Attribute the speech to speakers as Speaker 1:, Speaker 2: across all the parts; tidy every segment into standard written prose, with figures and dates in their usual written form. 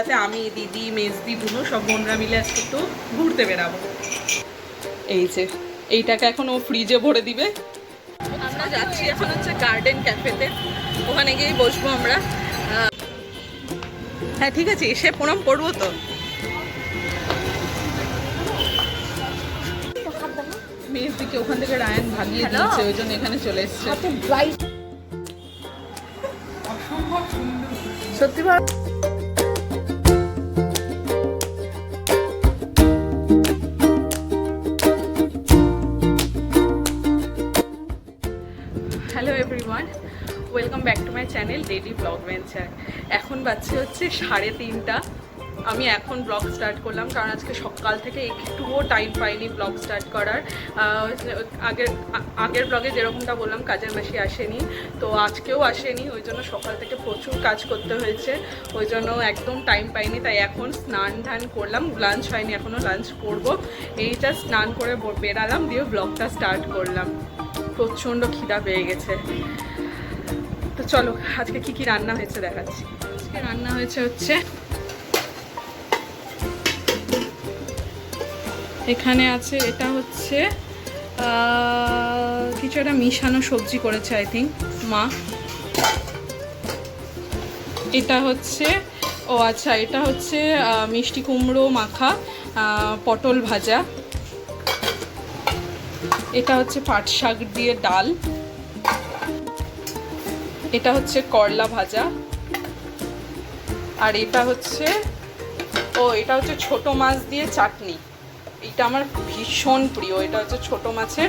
Speaker 1: তাতে আমি দিদি মেজদি বুনু সব বোনরা মিলে আজকে একটু ঘুরতে বেরাবো। এই যে এইটাকে এখন ও ফ্রিজে ভরে দিবে। আমরা যাচ্ছি এখন হচ্ছে গার্ডেন ক্যাফেতে, ওখানে গিয়েই বসবো আমরা। হ্যাঁ ঠিক আছে, এসে প্রণাম করবো তো। মেজদিকে ওখান থেকে রায়ান ভাগিয়ে দিয়েছে, ওই জন্য এখানে চলে এসছে। সত্যি ভালো। Hello everyone, welcome back to my channel daily blog venture. এখন বাজছে হচ্ছে 3:30। আমি এখন ব্লগ স্টার্ট করলাম কারণ আজকে সকাল থেকে একটুও টাইম পাইনি ব্লগ স্টার্ট করার। আগের ব্লগে যেরকমটা বললাম কাজের মাসি আসেনি, তো আজকেও আসেনি, ওই জন্য সকাল থেকে প্রচুর কাজ করতে হয়েছে, ওই জন্য একদম টাইম পাইনি। তাই এখন স্নান ধান করলাম, লাঞ্চ হয়নি, এখনও লাঞ্চ করবো। এইটা স্নান করে বেরালাম, দিয়ে ব্লগটা স্টার্ট করলাম। প্রচণ্ড খিদা পেয়ে গেছে। তো চলো আজকে কি কি রান্না হয়েছে দেখাচ্ছি। আজকে রান্না হয়েছে হচ্ছে এখানে আছে, এটা হচ্ছে কিছু একটা মিশানো সবজি করেছে আই থিঙ্ক মা। এটা হচ্ছে আচ্ছা, এটা হচ্ছে মিষ্টি কুমড়ো মাখা, পটল ভাজা। এটা হচ্ছে পাট শাক দিয়ে ডাল। এটা হচ্ছে করলা ভাজা। আর এটা হচ্ছে ছোট মাছ দিয়ে চাটনি। এটা আমার ভীষণ প্রিয়। এটা হচ্ছে ছোট মাছের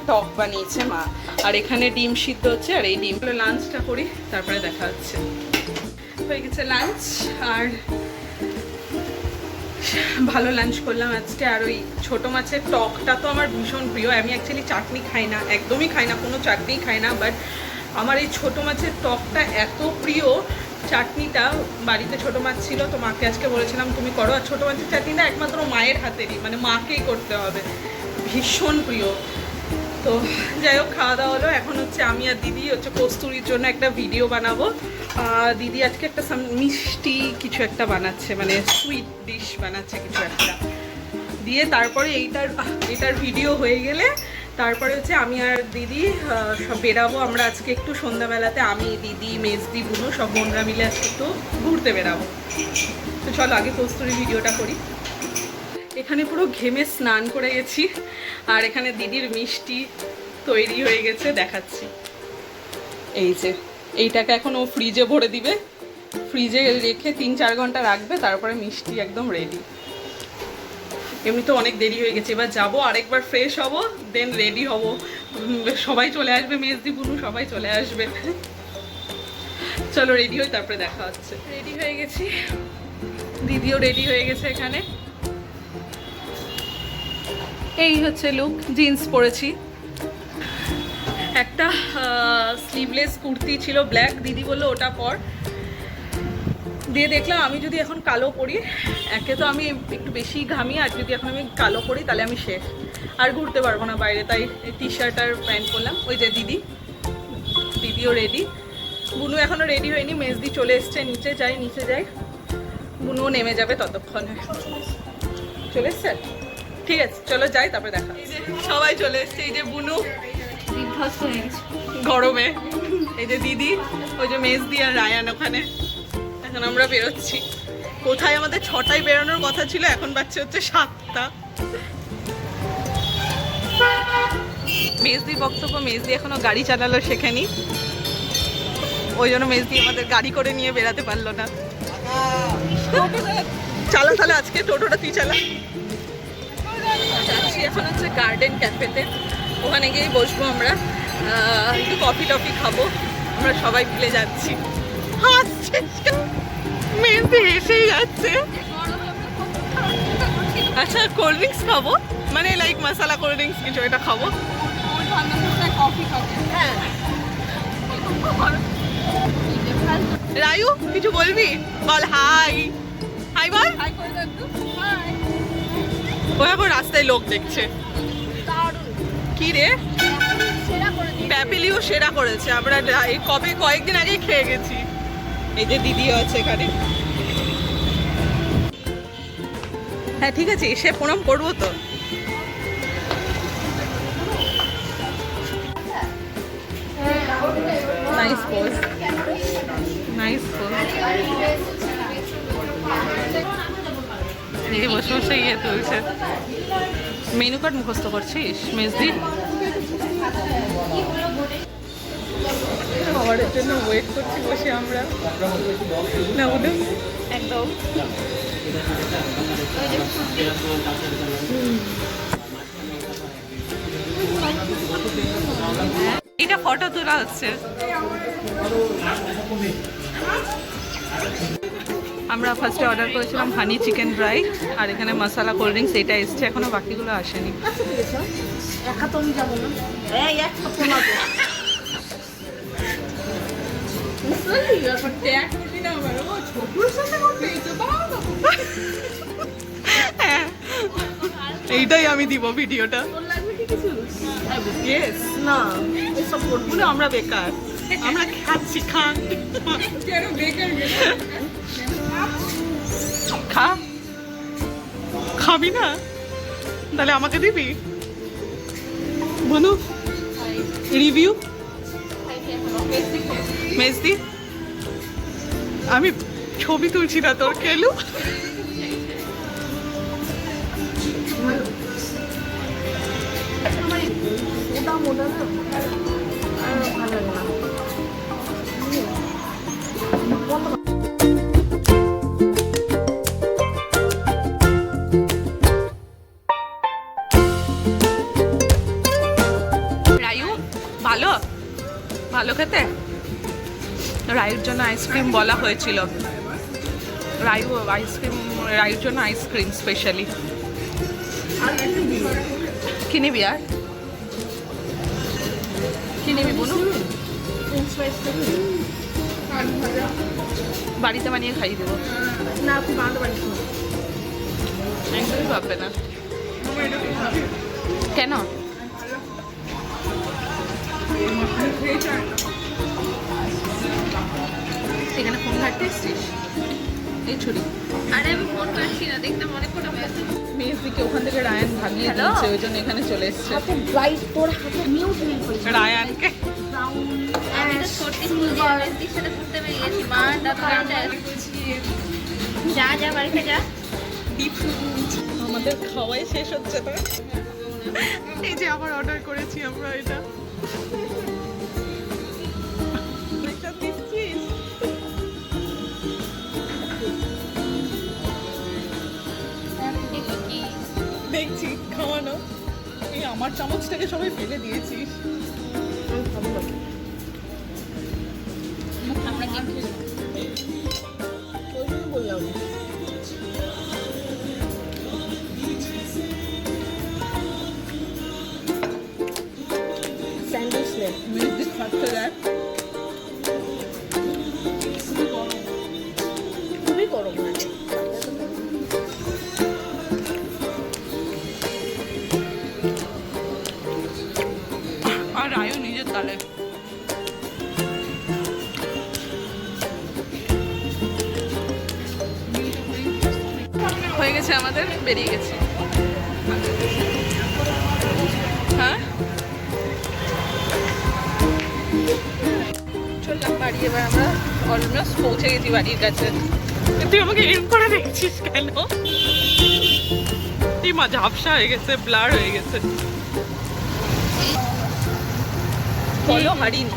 Speaker 1: টক বানিয়েছে মা। আর এখানে ডিম সিদ্ধ হচ্ছে, আর এই ডিমগুলো লাঞ্চটা করি তারপরে দেখা হচ্ছে। হয়ে গেছে লাঞ্চ, আর ভালো লাঞ্চ করলাম আজকে। আর ওই ছোটো মাছের টকটা তো আমার ভীষণ প্রিয়। আমি অ্যাকচুয়ালি চাটনি খাই না, একদমই খাই না, কোনো চাটনিই খাই না, বাট আমার এই ছোটো মাছের টকটা এত প্রিয়। চাটনিটা বাড়িতে ছোটো মাছ ছিল, তো মাকে আজকে বলেছিলাম তুমি করো। আর ছোটো মাছের চাটনিটা একমাত্র মায়ের হাতেরই, মানে মাকেই করতে হবে, ভীষণ প্রিয়। তো যাই হোক, খাওয়া দাওয়া হলো। এখন হচ্ছে আমি আর দিদি হচ্ছে কস্তুরির জন্য একটা ভিডিও বানাবো। দিদি আজকে একটা মিষ্টি কিছু একটা বানাচ্ছে, মানে সুইট ডিশ বানাচ্ছে কিছু একটা দিয়ে। তারপরে এটার ভিডিও হয়ে গেলে তারপরে হচ্ছে আমি আর দিদি সব বেরাবো। আমরা আজকে একটু সন্ধ্যাবেলাতে আমি দিদি মেজদি বুনু সব বোনরা মিলে আজকে একটু ঘুরতে বেরাবো। তো চলো আগে কস্তুরি ভিডিওটা করি। এখানে পুরো ঘেমে স্নান করে গেছি, আর এখানে দিদির মিষ্টি তৈরি হয়ে গেছে, দেখাচ্ছি। এই যে এইটাকে এখন ও ফ্রিজে ভরে দিবে, ফ্রিজে রেখে 3-4 ঘন্টা রাখবে, তারপরে মিষ্টি একদম রেডি। এমনি তো অনেক দেরি হয়ে গেছে, এবার যাবো আরেকবার ফ্রেশ হব, দেন রেডি হব। সবাই চলে আসবে, মেজদি বুনু সবাই চলে আসবে। চলো রেডি হই, তারপরে দেখা হচ্ছে। রেডি হয়ে গেছি, দিদিও রেডি হয়ে গেছে। এখানে এই হচ্ছে লুক, জিন্স পরেছি, একটা স্লিভলেস কুর্তি ছিল ব্ল্যাক, দিদি বললো ওটা পর। দিয়ে দেখলাম আমি যদি এখন কালো পরি, একে তো আমি একটু বেশি ঘামি, আর যদি এখন আমি কালো পরি তাহলে আমি শেষ, আর ঘুরতে পারবো না বাইরে। তাই টি শার্ট আর প্যান্ট পরলাম। ওই যে দিদিও রেডি, বুনু এখনও রেডি হয়নি। মেজদি চলে এসছে, নিচে যাই, বুনুও নেমে যাবে ততক্ষণে। চলে এসছে, ঠিক আছে চলো যাই, তারপরে দেখা। এই যে সবাই চলে এসছে, এই যে বুনু গরমে, এই যে দিদি, ওই যে মেজদি আর রায়ান ওখানে। এখন আমরা বেরোচ্ছি। কোথায় আমাদের 6টায় বেরোনোর কথা ছিল, এখন বাজছে হচ্ছে 7টা। মেজদির বক্তব্য, মেজদি এখনো গাড়ি চালালো শেখেনি, ওই জন্য মেজদি আমাদের গাড়ি করে নিয়ে বেরাতে পারলো না। চালা তাহলে আজকে টোটোটা তুই চালা। যাচ্ছি এখন হচ্ছে গার্ডেন ক্যাফেতে, ওখানে গিয়েই বসবো আমরা, একটু কফি টফি খাবো। আমরা সবাই মিলে যাচ্ছি। মেজদি হেসেই যাচ্ছে। আচ্ছা কোল্ড ড্রিঙ্কস খাবো, মানে লাইক মশলা কোল্ড ড্রিঙ্কস কিছু এটা খাবো। হ্যাঁ রায়ু কিছু বলবি? বল হাই, হাই বল। ও এখন রাস্তায় লোক দেখছে। কি রে, প্যাপিলিও সেরা করেছে। আমরা কয়েকদিন আগেই খেয়ে গেছি। এই যে দিদিও আছে এখানে। হ্যাঁ ঠিক আছে, এসে প্রণাম করবো তো। Nice pose, nice pose. এই বসে বসে ইয়ে তুলছে। মেনু কার্ড মুখস্থ করছিস মেজদি? খাবারের জন্য ওয়েট করছি বসে আমরা। না ওটা একদম এটা ফটো তোলা হচ্ছে। আমরা ফার্স্টে অর্ডার করেছিলাম হানি চিকেন ড্রাই, আর এখানে মশলা কোল্ড ড্রিঙ্কস, এটা এসছে, এখনো বাকিগুলো আসেনি। এইটাই আমি দিব ভিডিওটা। না এসব করবো আমরা বেকার, আমরা খাচ্ছি। খান খা, খাবি না তাহলে আমাকে দিবি? বনু রিভিউ মেজদি, আমি ছবি তুলছি না তোর, খেলু। রায়ু ভালো, ভালো খেতে। রায়ুর জন্য আইসক্রিম বলা হয়েছিল, রায়ুর জন্য আইসক্রিম স্পেশালি। কি নিবি আর কি নিবি বলু? বাড়িতে বানিয়ে খাইয়ে দেবো না, আপনি বানাতে পারিস না, একদমই ভাববে না। কেন? এখানে ফোন ঘাটতে এসছিস? এই ছুরি।
Speaker 2: আরে আমি ফোন করছি না, দেখতে মনে পড়ে গেছে।
Speaker 1: মেজদিকে ওখান থেকে রায়ান ভাগিয়ে দিয়েছে, ওই জন্য এখানে চলে এসছে। রায়ানকে
Speaker 2: আমি তো সত্যি নিজে মেসির সাথে ঘুরতে বেরিয়েছি। মা যা যা বাড়িতে যা।
Speaker 1: আমাদের খাওয়াই শেষ হচ্ছে না। এই যে আবার অর্ডার করেছি আমরা এটা। দেখছি খাওয়ানো, এই আমার চামচটাকে সবাই ফেলে দিয়েছিস।
Speaker 2: আমরা কি
Speaker 1: বললাম স্যান্ডউইচ নে, মেজদি খাচ্ছে দেখ। খুবই গরম লাগে। আর রায়ু নিজের তালে। হয়ে গেছে আমাদের, বেরিয়ে গেছি। হ্যাঁ চললাম বাড়ি, এবার আমরা অলমোস্ট পৌঁছে গেছি বাড়ির কাছে। তুই আমাকে এরম করে দেখছিস কেন? এই মা ঝাপসা হয়ে গেছে, ব্লার হয়ে গেছে। কলও হারিনি,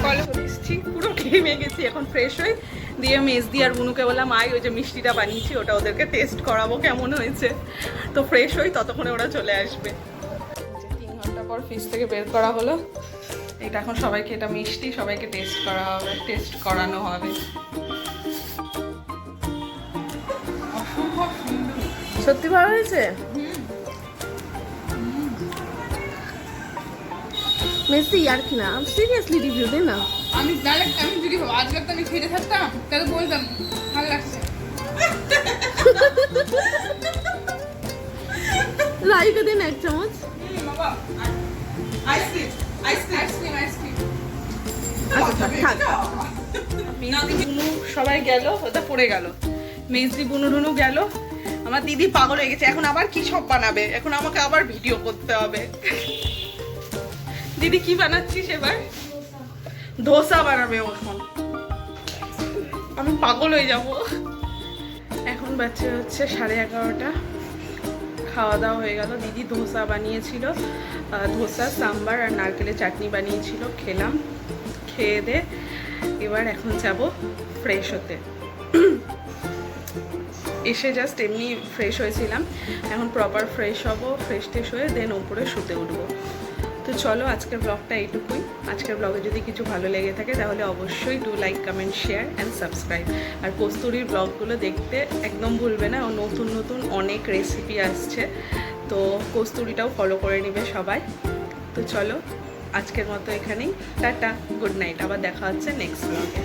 Speaker 1: কলও এসছি, পুরো ঘেমে গেছি। এখন ফ্রেশ হয়ে দিয়ে মেজদি আর বুনুকে বললাম আয়, ওই যে মিষ্টিটা বানিয়েছি ওটা ওদেরকে টেস্ট করাবো কেমন হয়েছে। তো ফ্রেশ হই, ততক্ষণে ওরা চলে আসবে। 3 ঘন্টা পর ফ্রিজ থেকে বের করা হলো এটা। এখন সবাইকে, এটা মিষ্টি, সবাইকে টেস্ট করা হবে, টেস্ট করানো হবে। সত্যি ভালো হয়েছে? মেসি আর কি না, সিরিয়াসলি রিভিউ দে না।
Speaker 3: আমি ডাইরেক্ট, আমি যদি আজকে তো আমি খেতে থাকতাম তাহলে বলতাম ভালো লাগছে।
Speaker 1: রাইকে দে না এক চামচ।
Speaker 3: বাবা আইসক্রিম আইসক্রিম আইসক্রিম আইসক্রিম।
Speaker 1: আচ্ছা থাক। মেজদি বুনু সবাই গেল, ওটা পড়ে গেল। মেজদি বুনু গেল, আমার দিদি পাগল হয়ে গেছে, এখন আবার কি সব বানাবে, এখন আমাকে আবার ভিডিও করতে হবে। দিদি কি বানাচ্ছিস এবার? ধোসা বানাবে এখন, আমি পাগল হয়ে যাব। এখন বাচ্চা হচ্ছে 11:30, খাওয়া দাওয়া হয়ে গেল। দিদি ধোসা বানিয়েছিল, ধোসা সাম্বার আর নারকেলের চাটনি বানিয়েছিল, খেলাম। খেয়ে দে এবার এখন যাব ফ্রেশ হতে। এসে জাস্ট এমনি ফ্রেশ হয়েছিলাম, এখন প্রপার ফ্রেশ হব, ফ্রেশ ট্রেশ হয়ে দেন উপরে শুতে উঠবো। তো চলো আজকের ব্লগটা এইটুকুই। আজকের ব্লগে যদি কিছু ভালো লেগে থাকে তাহলে অবশ্যই do like, comment, share and subscribe. আর কস্তুরীর ব্লগগুলো দেখতে একদম ভুলবে না, ও নতুন নতুন অনেক রেসিপি আসছে, তো কস্তুরীটাও ফলো করে নেবে সবাই। তো চলো আজকের মতো এখানেই, টাটা, গুড নাইট, আবার দেখা হচ্ছে নেক্সট ব্লগে।